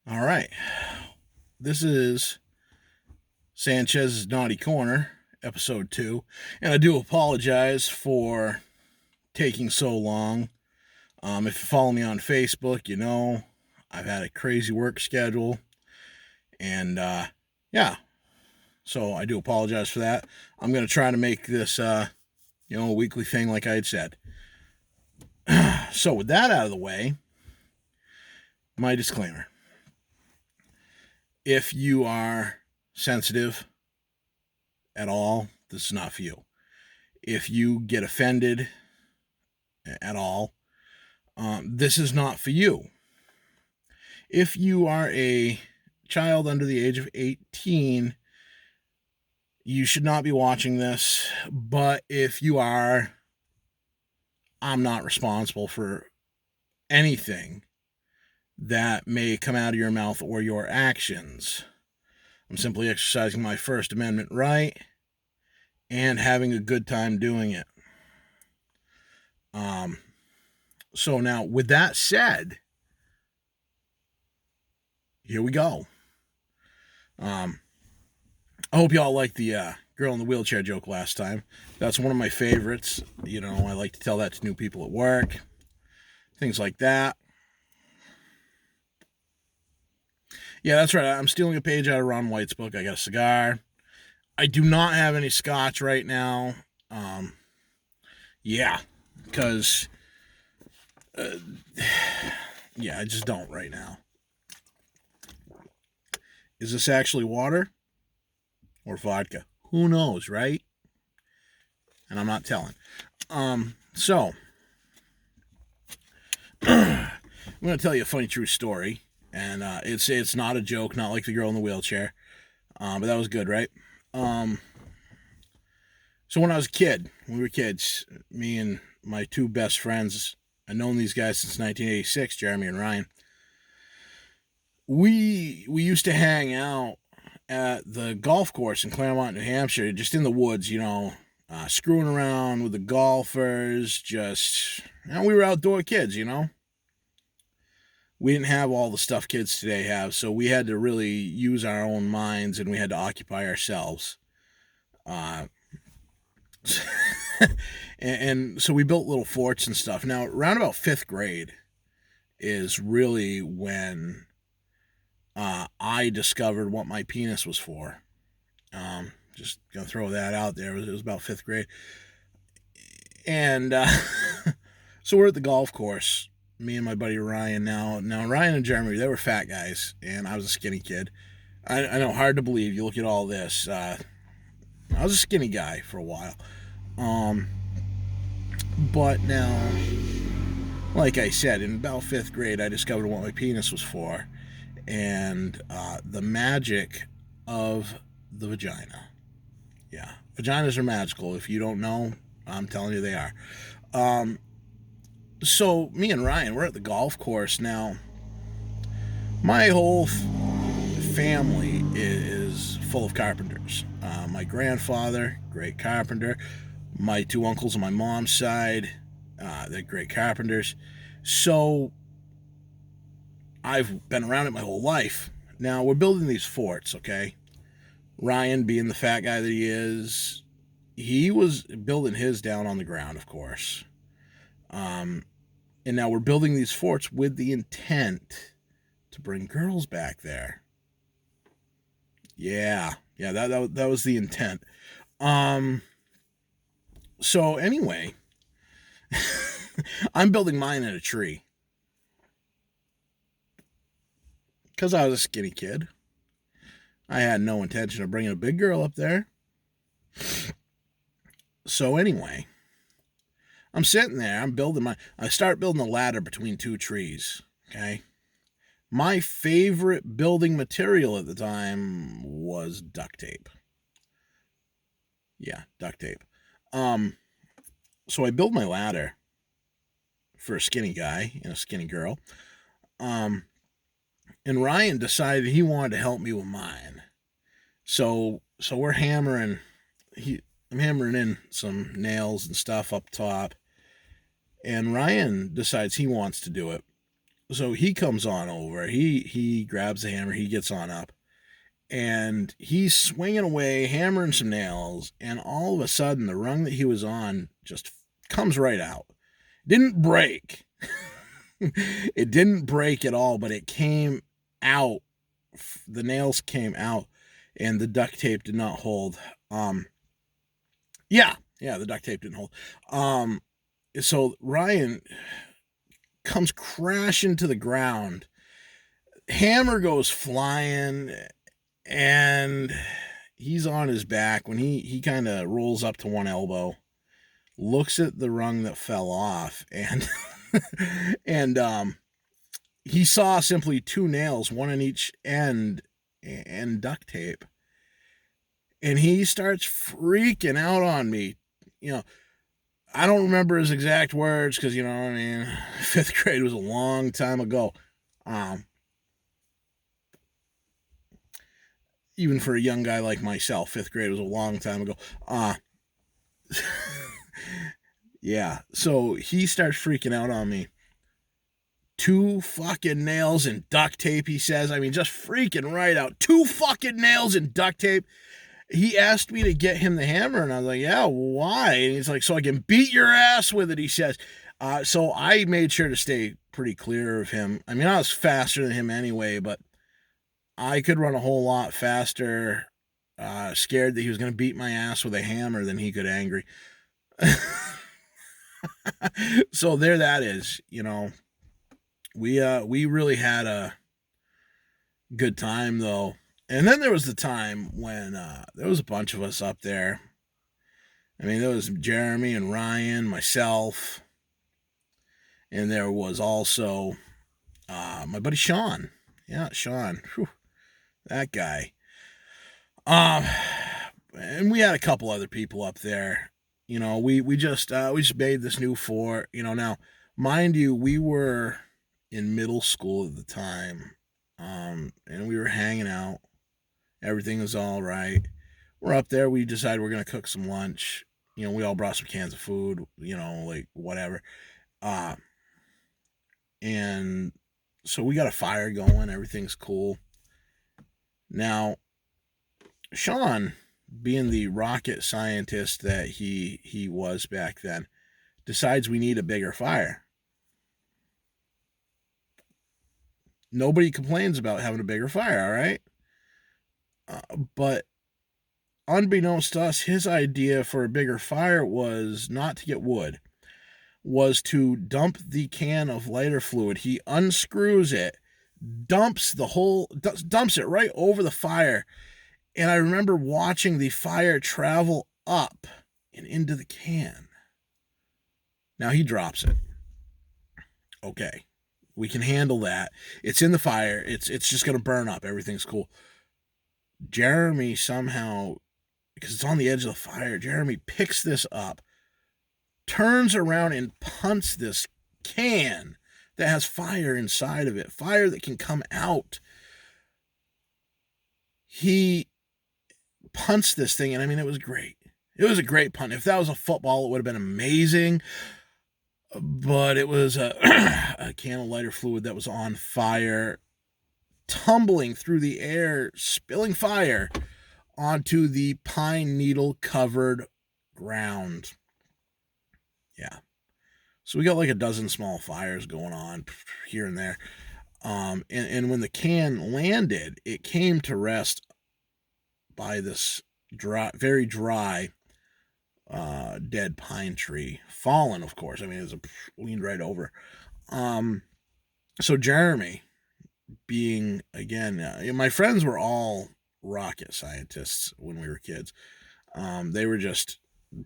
All right. This is Sanchez's Naughty Corner, episode 2. And I do apologize for taking so long. If you follow me on Facebook, you know I've had a crazy work schedule. And yeah, so I do apologize for that. I'm going to try to make this, a weekly thing like I had said. So, with that out of the way, my disclaimer. If you are sensitive at all, this is not for you. If you get offended at all, this is not for you. If you are a child under the age of 18, you should not be watching this. But if you are, I'm not responsible for anything that may come out of your mouth or your actions. I'm simply exercising my First Amendment right and having a good time doing it. So now, with that said, here we go. I hope y'all liked the girl in the wheelchair joke last time. That's one of my favorites. You know, I like to tell that to new people at work, things like that. Yeah, that's right. I'm stealing a page out of Ron White's book. I got a cigar. I do not have any scotch right now. Yeah, because yeah, I just don't right now. Is this actually water or vodka? Who knows, right? And I'm not telling. So I'm going to tell you a funny true story, and it's not a joke, not like the girl in the wheelchair, but that was good, right? So when I was a kid, when we were kids, me and my two best friends, I've known these guys since 1986, Jeremy and Ryan. We used to hang out at the golf course in Claremont, New Hampshire, just in the woods, screwing around with the golfers. We were outdoor kids, We didn't have all the stuff kids today have, so we had to really use our own minds and we had to occupy ourselves. And so we built little forts and stuff. Now, around about 5th grade is really when I discovered what my penis was for. Just gonna throw that out there. It was about 5th grade, and so we're at the golf course. Me and my buddy Ryan. Now Ryan and Jeremy, they were fat guys, and I was a skinny kid. I know, hard to believe. You look at all this. I was a skinny guy for a while, but now, like I said, in about 5th grade, I discovered what my penis was for, and the magic of the vagina. Yeah, vaginas are magical. If you don't know, I'm telling you they are. So me and Ryan, we're at the golf course now. My whole family is full of carpenters. My grandfather, great carpenter. My two uncles on my mom's side, they're great carpenters. So I've been around it my whole life. Now we're building these forts, okay? Ryan, being the fat guy that he is, he was building his down on the ground, of course. And now we're building these forts with the intent to bring girls back there. Yeah, that was the intent. So anyway, I'm building mine in a tree. Because I was a skinny kid. I had no intention of bringing a big girl up there. So anyway, I'm sitting there, I start building a ladder between two trees, okay? My favorite building material at the time was duct tape. Yeah, duct tape. So I build my ladder for a skinny guy and a skinny girl. And Ryan decided he wanted to help me with mine. So we're hammering. I'm hammering in some nails and stuff up top, and Ryan decides he wants to do it. So he comes on over. He grabs the hammer. He gets on up, and he's swinging away, hammering some nails. And all of a sudden, the rung that he was on just comes right out. Didn't break. It didn't break at all, but it came out. The nails came out, and the duct tape did not hold. Yeah, the duct tape didn't hold. So Ryan comes crashing to the ground. Hammer goes flying, and he's on his back when he kind of rolls up to one elbow, looks at the rung that fell off, and he saw simply two nails, one on each end, and duct tape. And he starts freaking out on me. I don't remember his exact words because, I mean, 5th grade was a long time ago. Even for a young guy like myself, 5th grade was a long time ago. Yeah, so he starts freaking out on me. 2 fucking nails and duct tape, he says. I mean, just freaking right out. 2 fucking nails and duct tape. He asked me to get him the hammer, and I was like, yeah, why? And he's like, so I can beat your ass with it, he says. So I made sure to stay pretty clear of him. I mean, I was faster than him anyway, but I could run a whole lot faster, scared that he was going to beat my ass with a hammer than he could angry. So there that is, We really had a good time, though. And then there was the time when there was a bunch of us up there. I mean, there was Jeremy and Ryan, myself, and there was also my buddy Sean. Yeah, Sean. Whew, that guy. And we had a couple other people up there. We just made this new fort. Now, mind you, we were in middle school at the time, and we were hanging out. Everything was all right. We're up there. We decided we're going to cook some lunch. We all brought some cans of food, like whatever. And so we got a fire going. Everything's cool. Now, Sean, being the rocket scientist that he was back then, decides we need a bigger fire. Nobody complains about having a bigger fire, all right? But unbeknownst to us, his idea for a bigger fire was not to get wood, was to dump the can of lighter fluid. He unscrews it, dumps it right over the fire. And I remember watching the fire travel up and into the can. Now he drops it. Okay, we can handle that. It's in the fire. It's just going to burn up. Everything's cool. Jeremy somehow, because it's on the edge of the fire, Jeremy picks this up, turns around and punts this can that has fire inside of it, fire that can come out. He punts this thing, and I mean, it was great. It was a great punt. If that was a football, it would have been amazing. But it was a can of lighter fluid that was on fire, tumbling through the air, spilling fire onto the pine needle covered ground. Yeah. So we got like a dozen small fires going on here and there. And when the can landed, it came to rest by this very dry, dead pine tree. Fallen, of course. I mean, it was leaned right over. So Jeremy, being, again, my friends were all rocket scientists when we were kids. They were just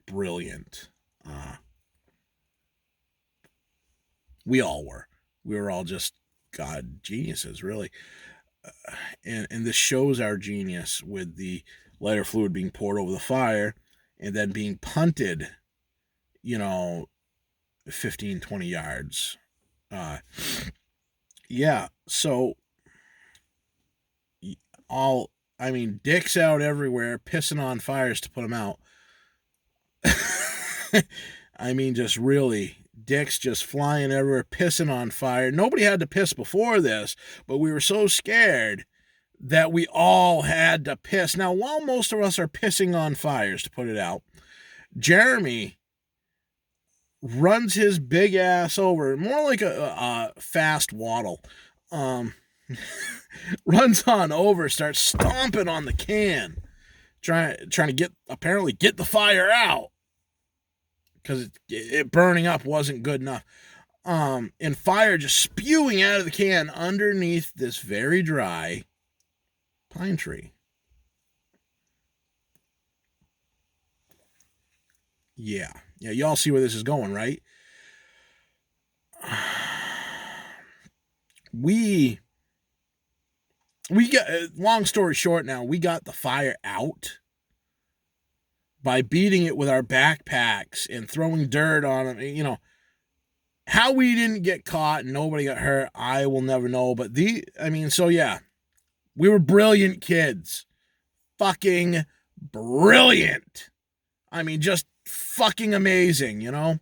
brilliant. We all were. We were all just geniuses, really. And this shows our genius with the lighter fluid being poured over the fire and then being punted, 15, 20 yards. Yeah, so dicks out everywhere, pissing on fires to put them out. I mean, just really dicks just flying everywhere, pissing on fire. Nobody had to piss before this, but we were so scared that we all had to piss. Now, while most of us are pissing on fires, to put it out, Jeremy runs his big ass over, more like a fast waddle, runs on over, starts stomping on the can, trying to apparently get the fire out, because it burning up wasn't good enough. And fire just spewing out of the can underneath this very dry pine tree. Yeah, y'all see where this is going, right? We got, long story short now, we got the fire out by beating it with our backpacks and throwing dirt on them. You know, how we didn't get caught and nobody got hurt, I will never know. But so yeah, we were brilliant kids. Fucking brilliant. I mean, just fucking amazing, you know?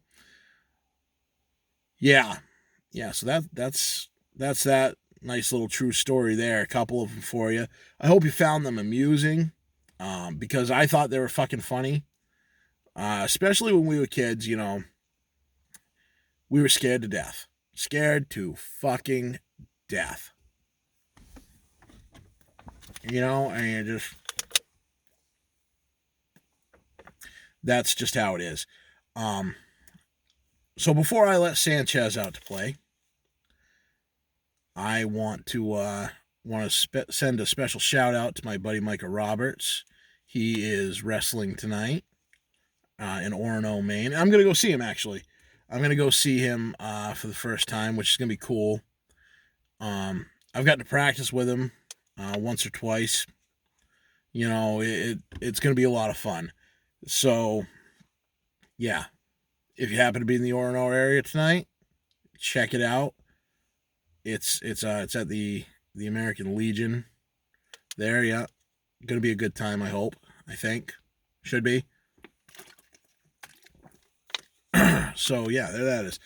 Yeah, so that's that nice little true story there. A couple of them for you. I hope you found them amusing, because I thought they were fucking funny. Especially when we were kids, you know. We were scared to death. Scared to fucking death. You know, and that's just how it is. So before I let Sanchez out to play, I want to send a special shout out to my buddy Micah Roberts. He is wrestling tonight in Orono, Maine. I'm going to go see him, actually. I'm going to go see him for the first time, which is going to be cool. I've gotten to practice with him once or twice. You know, it's going to be a lot of fun. So, yeah. If you happen to be in the Orono area tonight, check it out. It's at the American Legion there, yeah. Going to be a good time, I hope. I think. Should be. So, yeah, there that is.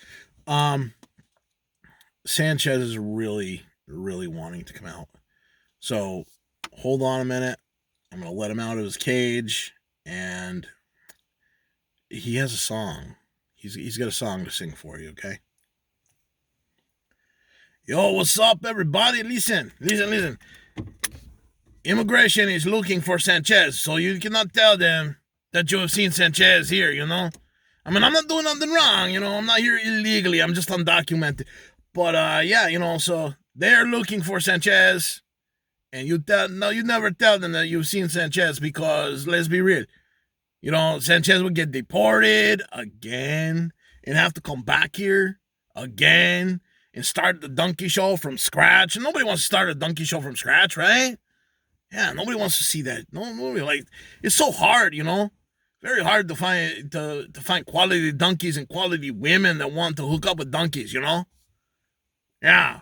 Sanchez is really, really wanting to come out. So, hold on a minute. I'm going to let him out of his cage, and he has a song. He's got a song to sing for you, okay? Yo, what's up, everybody? Listen. Immigration is looking for Sanchez, so you cannot tell them that you have seen Sanchez here, you know? I mean, I'm not doing nothing wrong, you know? I'm not here illegally. I'm just undocumented. But, yeah, you know, so they're looking for Sanchez, and you never tell them that you've seen Sanchez, because, let's be real, you know, Sanchez would get deported again and have to come back here again and start the donkey show from scratch. And nobody wants to start a donkey show from scratch, right? Yeah, nobody wants to see that. Nobody, like, it's so hard, you know? Very hard to find quality donkeys and quality women that want to hook up with donkeys, you know? Yeah.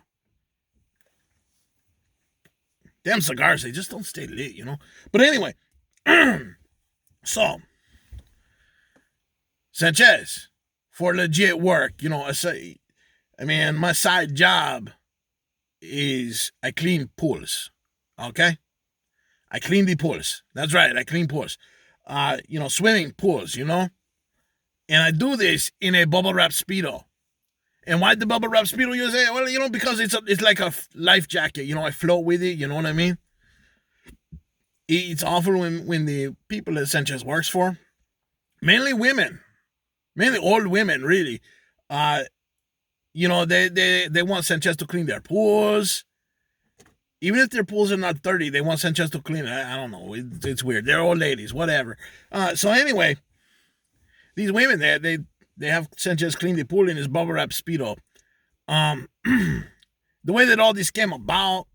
Damn cigars, they just don't stay lit, you know? But anyway, so, Sanchez, for legit work, you know, I mean, my side job is I clean pools, okay? I clean the pools. That's right, I clean pools. You know, swimming pools, you know? And I do this in a bubble wrap Speedo. And why the bubble wrap Speedo, you say? Well, you know, because it's like a life jacket. You know, I float with it, you know what I mean? It's awful when the people that Sanchez works for, mainly women, mainly old women, really, you know, they want Sanchez to clean their pools. Even if their pools are not dirty, they want Sanchez to clean it. I don't know. It's weird. They're old ladies, whatever. So anyway, these women, they have Sanchez clean the pool in his bubble wrap Speedo. The way that all this came about,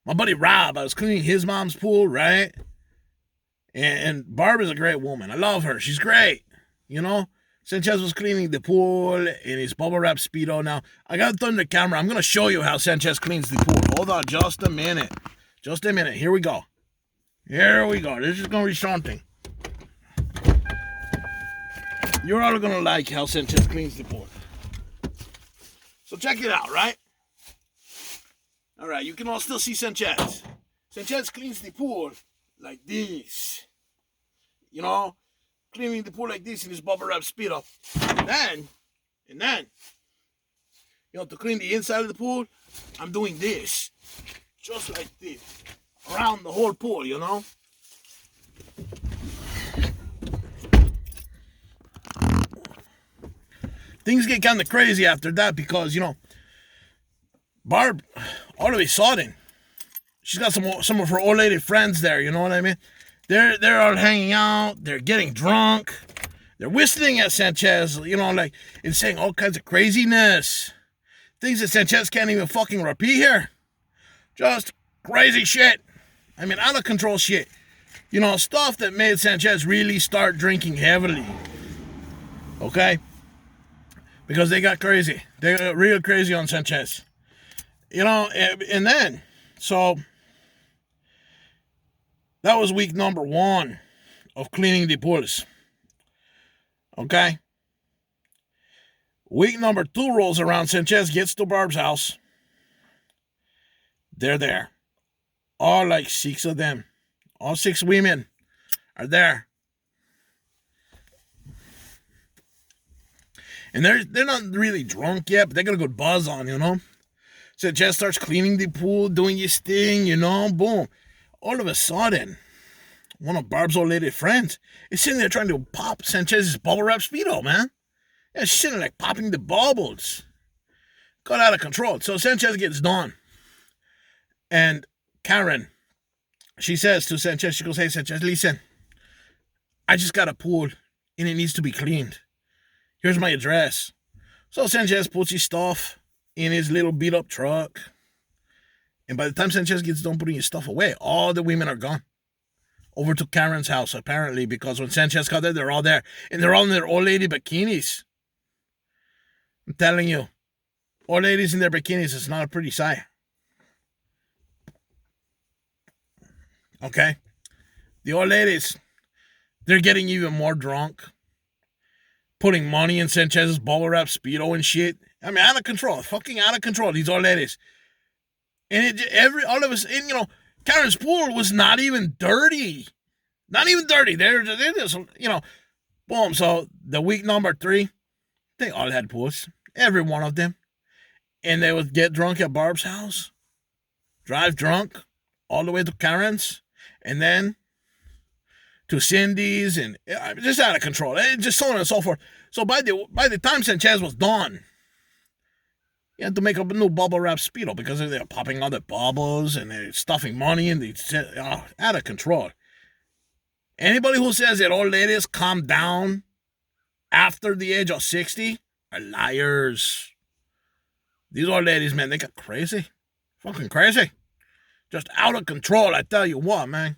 my buddy Rob, I was cleaning his mom's pool, right? And Barb is a great woman. I love her. She's great. You know? Sanchez was cleaning the pool in his bubble wrap Speedo. Now, I got to turn the camera. I'm going to show you how Sanchez cleans the pool. Hold on just a minute. Just a minute. Here we go. This is going to be something. You're all going to like how Sanchez cleans the pool. So check it out, right? All right, you can all still see Sanchez. Sanchez cleans the pool like this. You know, cleaning the pool like this in his bubble wrap Speedo. And then, to clean the inside of the pool, I'm doing this. Just like this. Around the whole pool, Things get kind of crazy after that because, Barb, all of a sudden, she's got some of her old lady friends there, you know what I mean? They're all hanging out, they're getting drunk, they're whistling at Sanchez, and saying all kinds of craziness. Things that Sanchez can't even fucking repeat here. Just crazy shit. I mean, out of control shit. Stuff that made Sanchez really start drinking heavily. Okay? Because they got crazy. They got real crazy on Sanchez. And then, so, that was week number 1 of cleaning the pools. Okay? Week number 2 rolls around. Sanchez gets to Barb's house. They're there. All like 6 of them. All 6 women are there. And they're not really drunk yet, but they got a good buzz on, Sanchez starts cleaning the pool, doing his thing, boom. All of a sudden, one of Barb's old lady friends is sitting there trying to pop Sanchez's bubble wrap Speedo, man. Yeah, she's sitting like popping the bubbles. Got out of control. So Sanchez gets done. And Karen, she says to Sanchez, she goes, "Hey, Sanchez, listen, I just got a pool and it needs to be cleaned. Here's my address." So Sanchez puts his stuff in his little beat-up truck. And by the time Sanchez gets done putting his stuff away, all the women are gone. Over to Karen's house, apparently, because when Sanchez got there, they're all there. And they're all in their old lady bikinis. I'm telling you, old ladies in their bikinis is not a pretty sight. Okay? The old ladies, they're getting even more drunk. Putting money in Sanchez's bubble wrap Speedo and shit. I mean, out of control. Fucking out of control, these old ladies. And all of us, and Karen's pool was not even dirty. Not even dirty. They're just, boom. So the week number 3, they all had pools. Every one of them. And they would get drunk at Barb's house. Drive drunk all the way to Karen's. And then to Cindy's, and just out of control. Just so on and so forth. So by the time Sanchez was done, he had to make up a new bubble wrap Speedo because they're popping all the bubbles and they're stuffing money and out of control. Anybody who says that old ladies calm down after the age of 60 are liars. These old ladies, man, they got crazy. Fucking crazy. Just out of control, I tell you what, man.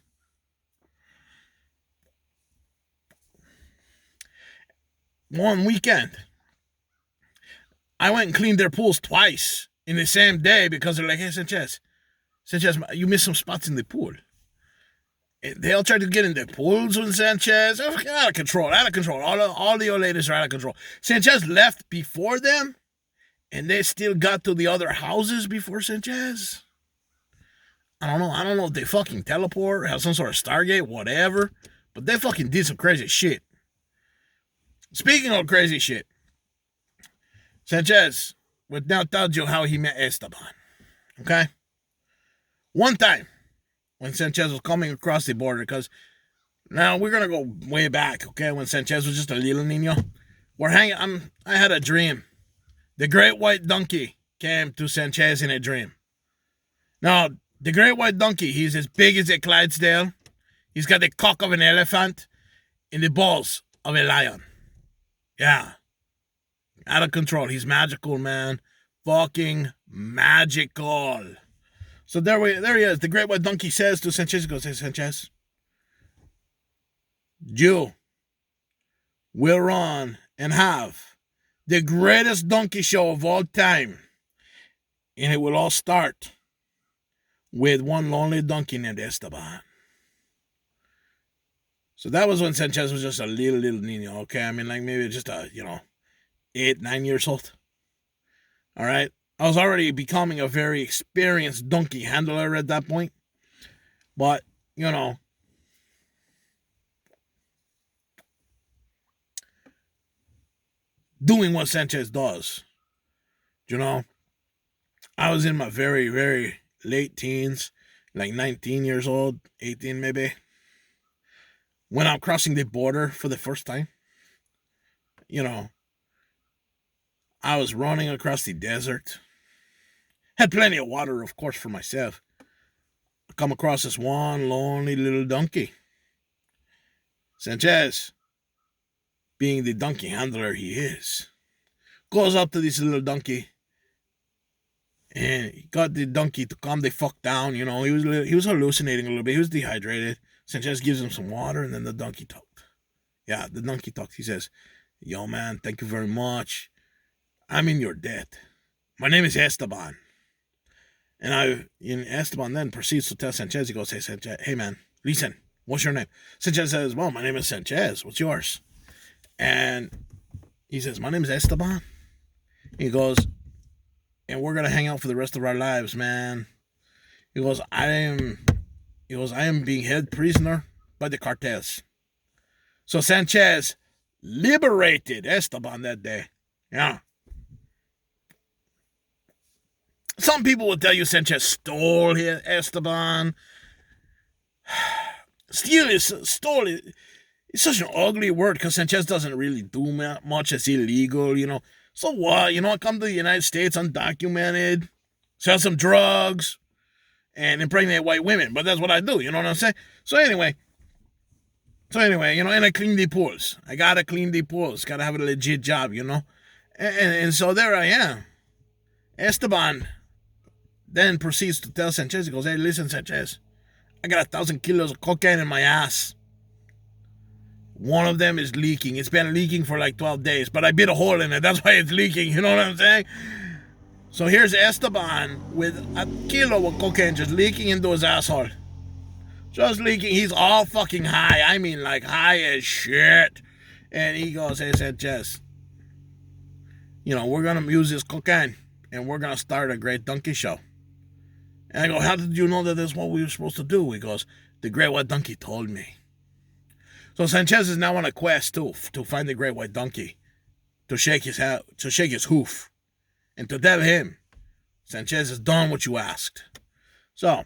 One weekend, I went and cleaned their pools twice in the same day because they're like, "Hey, Sanchez, you missed some spots in the pool." And they all tried to get in their pools with Sanchez. Out of control. All the old ladies are out of control. Sanchez left before them, and they still got to the other houses before Sanchez. I don't know if they fucking teleport, have some sort of Stargate, whatever. But they fucking did some crazy shit. Speaking of crazy shit, Sanchez would now tell you how he met Esteban. Okay? One time, when Sanchez was coming across the border, because now we're going to go way back, okay? When Sanchez was just a little niño. I had a dream. The great white donkey came to Sanchez in a dream. Now, the great white donkey, he's as big as a Clydesdale. He's got the cock of an elephant and the balls of a lion. Yeah. Out of control. He's magical, man. Fucking magical. So there he is. The great white donkey says to Sanchez, he goes, "Hey, Sanchez, you will run and have the greatest donkey show of all time. And it will all start with one lonely donkey named Esteban." So that was when Sanchez was just a little niño, okay? I mean, like maybe just 8, 9 years old. All right. I was already becoming a very experienced donkey handler at that point. But, you know, doing what Sanchez does, you know, I was in my very, very late teens, like 19 years old, 18 maybe, when I'm crossing the border for the first time. You know, I was running across the desert. Had plenty of water, of course, for myself. I come across this one lonely little donkey. Sanchez, being the donkey handler he is, goes up to this little donkey and he got the donkey to calm the fuck down. You know, he was hallucinating a little bit. He was dehydrated. Sanchez gives him some water, and then the donkey talked. Yeah, the donkey talked. He says, "Yo, man, thank you very much. I'm in your debt. My name is Esteban." Esteban then proceeds to tell Sanchez. He goes, "Hey, Sanchez, hey, man, listen, what's your name?" Sanchez says, "Well, my name is Sanchez. What's yours?" And he says, "My name is Esteban." He goes, "And we're gonna hang out for the rest of our lives, man." He goes, I am being held prisoner by the cartels." So Sanchez liberated Esteban that day. Yeah. Some people will tell you Sanchez stole Esteban. Stole is such an ugly word because Sanchez doesn't really do much. It's illegal, you know. So what? You know, I come to the United States undocumented, sell some drugs, and impregnate white women. But that's what I do, you know what I'm saying? So anyway, you know, and I clean the pools. I gotta clean the pools. Gotta have a legit job, you know? And so there I am. Esteban then proceeds to tell Sanchez, he goes, "Hey, listen, Sanchez, I got 1,000 kilos of cocaine in my ass. One of them is leaking. It's been leaking for like 12 days, but I bit a hole in it. That's why it's leaking. You know what I'm saying?" So here's Esteban with a kilo of cocaine just leaking into his asshole. Just leaking. He's all fucking high. I mean, like high as shit. And he goes, "Hey, Sanchez, you know, we're going to use this cocaine and we're going to start a great donkey show." And I go, "How did you know that that's what we were supposed to do?" He goes, "The great white donkey told me." So Sanchez is now on a quest to find the great white donkey, to shake his hoof, and to tell him, "Sanchez has done what you asked." So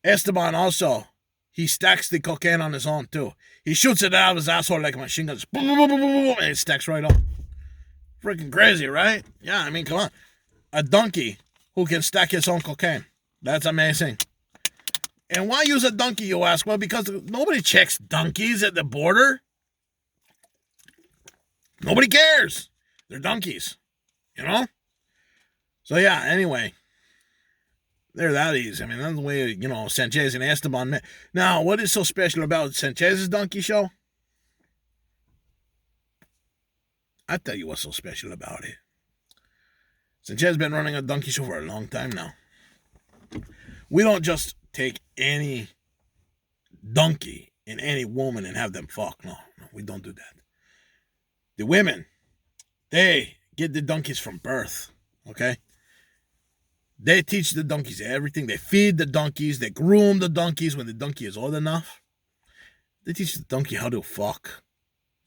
Esteban also, he stacks the cocaine on his own too. He shoots it out of his asshole like a machine gun, boom, boom, boom, boom, boom, boom, and it stacks right on. Freaking crazy, right? Yeah, I mean, come on, a donkey who can stack his own cocaine. That's amazing. And why use a donkey, you ask? Well, because nobody checks donkeys at the border. Nobody cares. They're donkeys, you know? So yeah, anyway, there that is. I mean, that's the way, you know, Sanchez and Esteban met. Now, what is so special about Sanchez's donkey show? I'll tell you what's so special about it. Sanchez has been running a donkey show for a long time now. We don't just take any donkey and any woman and have them fuck. No, we don't do that. The women, they get the donkeys from birth, okay? They teach the donkeys everything. They feed the donkeys. They groom the donkeys when the donkey is old enough. They teach the donkey how to fuck.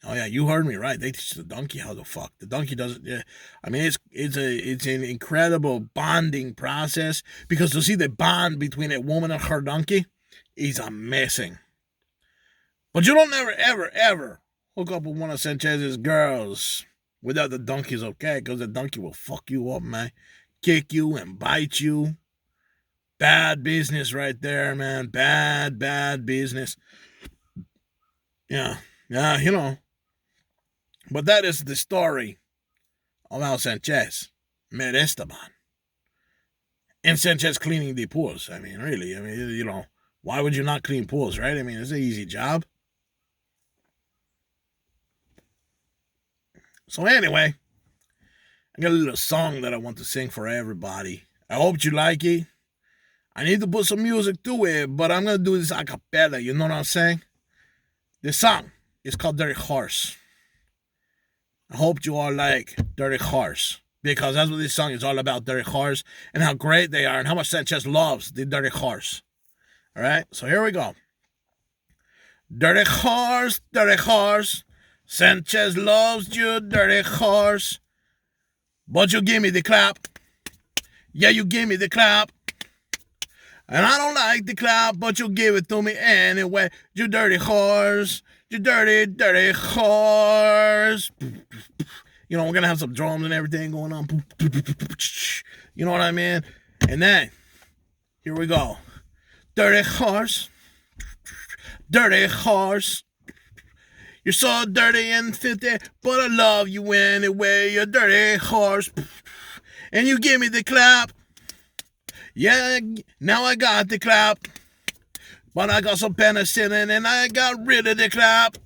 Oh yeah, you heard me right. They teach the donkey how to fuck. The donkey doesn't. Yeah, I mean, it's an incredible bonding process because to see the bond between a woman and her donkey is amazing. But you don't ever hook up with one of Sanchez's girls without the donkey's okay, because the donkey will fuck you up, man, kick you and bite you. Bad business right there, man. Bad business. Yeah, you know. But that is the story of how Sanchez met Esteban. And Sanchez cleaning the pools. I mean, really, you know, why would you not clean pools, right? I mean, it's an easy job. So anyway, I got a little song that I want to sing for everybody. I hope you like it. I need to put some music to it, but I'm going to do this a cappella, you know what I'm saying? The song is called Dirty Horse. I hope you all like Dirty Horse. Because that's what this song is all about, dirty cars, and how great they are, and how much Sanchez loves the dirty cars. All right, so here we go. Dirty cars. Sanchez loves you, dirty cars. But you give me the clap. Yeah, you give me the clap. And I don't like the clap, but you give it to me anyway. You dirty cars. You dirty cars. You know, we're going to have some drums and everything going on. You know what I mean? And then, here we go. Dirty cars. Dirty cars. You're so dirty and filthy, but I love you anyway. You're dirty horse. And you give me the clap. Yeah, now I got the clap. But I got some penicillin and I got rid of the clap.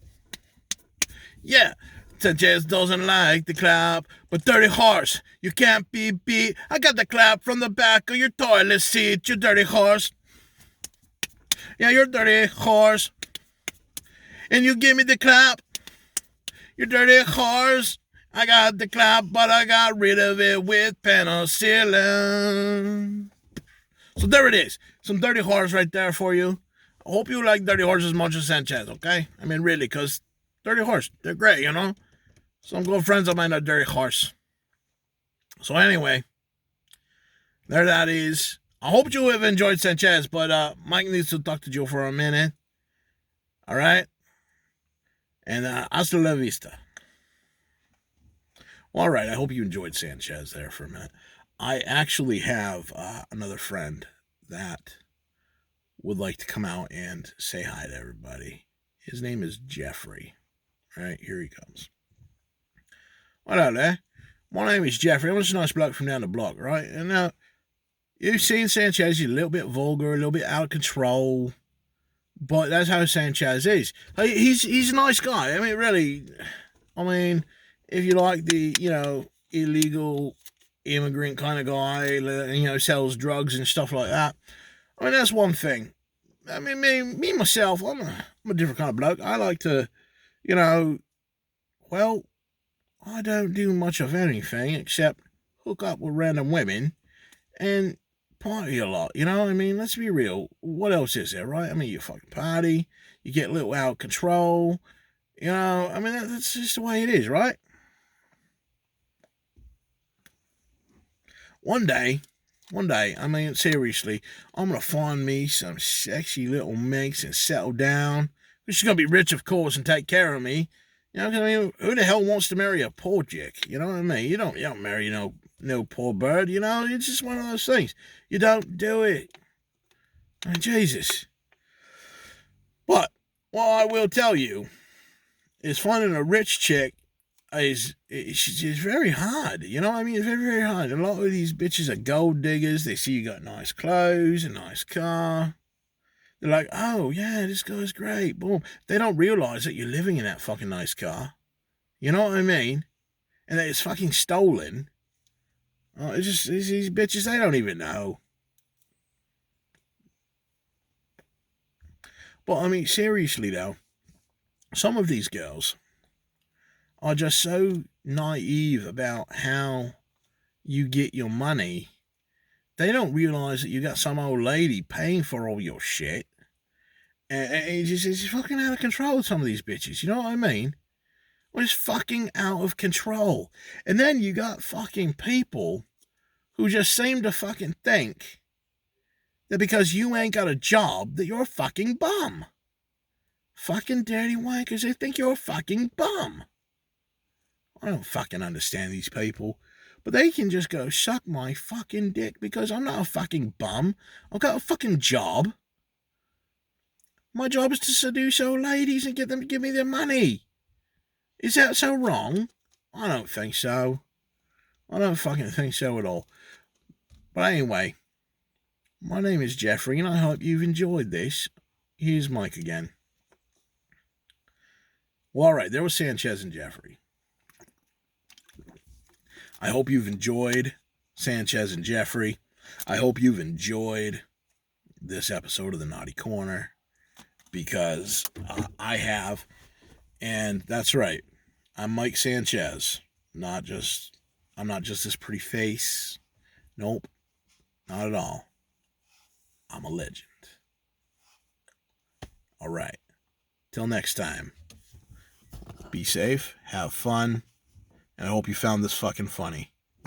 Yeah, Sanchez doesn't like the clap. But dirty horse, you can't be beat. I got the clap from the back of your toilet seat, you dirty horse. Yeah, you're dirty horse. And you give me the clap. You dirty horse. I got the clap, but I got rid of it with penicillin. So there it is. Some dirty horse right there for you. I hope you like dirty horse as much as Sanchez, okay? I mean, really, because dirty horse, they're great, you know? Some good friends of mine are dirty horse. So anyway, there that is. I hope you have enjoyed Sanchez, but Mike needs to talk to you for a minute. All right? And hasta la vista. Well, all right, I hope you enjoyed Sanchez there for a minute. I actually have another friend that would like to come out and say hi to everybody. His name is Jeffrey. All right, here he comes. Hello there. My name is Jeffrey. I'm just a nice bloke from down the block, right? And you've seen Sanchez. He's a little bit vulgar, a little bit out of control. But that's how Sanchez is. He's a nice guy. I mean, really. I mean, if you like the, illegal immigrant kind of guy, sells drugs and stuff like that. I mean, that's one thing. I mean, me myself, I'm a different kind of bloke. I like to, I don't do much of anything except hook up with random women and party a lot, I mean, let's be real. What else is there, right? I mean, you fucking party, you get a little out of control, I mean, that's just the way it is, right? One day, I mean, seriously, I'm going to find me some sexy little minx and settle down. She's going to be rich, of course, and take care of me. I mean, who the hell wants to marry a poor chick? You know what I mean? You don't marry no poor bird, it's just one of those things. You don't do it. I mean, Jesus. But what I will tell you is finding a rich chick is very hard. You know what I mean? It's very, very hard. A lot of these bitches are gold diggers. They see you got nice clothes, a nice car. They're like, oh, yeah, this guy's great. Boom. They don't realize that you're living in that fucking nice car. You know what I mean? And that it's fucking stolen. Oh, it's just these bitches, they don't even know. But, I mean, seriously, though, some of these girls are just so naive about how you get your money. They don't realize that you got some old lady paying for all your shit. And it's fucking out of control, some of these bitches. You know what I mean? Well, it's fucking out of control. And then you got fucking people who just seem to fucking think that because you ain't got a job that you're a fucking bum. Fucking dirty wankers, they think you're a fucking bum. I don't fucking understand these people. But they can just go suck my fucking dick because I'm not a fucking bum. I've got a fucking job. My job is to seduce old ladies and get them to give me their money. Is that so wrong? I don't think so. I don't fucking think so at all. But anyway, my name is Jeffrey and I hope you've enjoyed this. Here's Mike again. Well, alright, there was Sanchez and Jeffrey. I hope you've enjoyed Sanchez and Jeffrey. I hope you've enjoyed this episode of the Naughty Corner because I have. And that's right. I'm Mike Sanchez, not just I'm not just this pretty face. Nope, not at all. I'm a legend. All right. Till next time. Be safe, have fun, and I hope you found this fucking funny.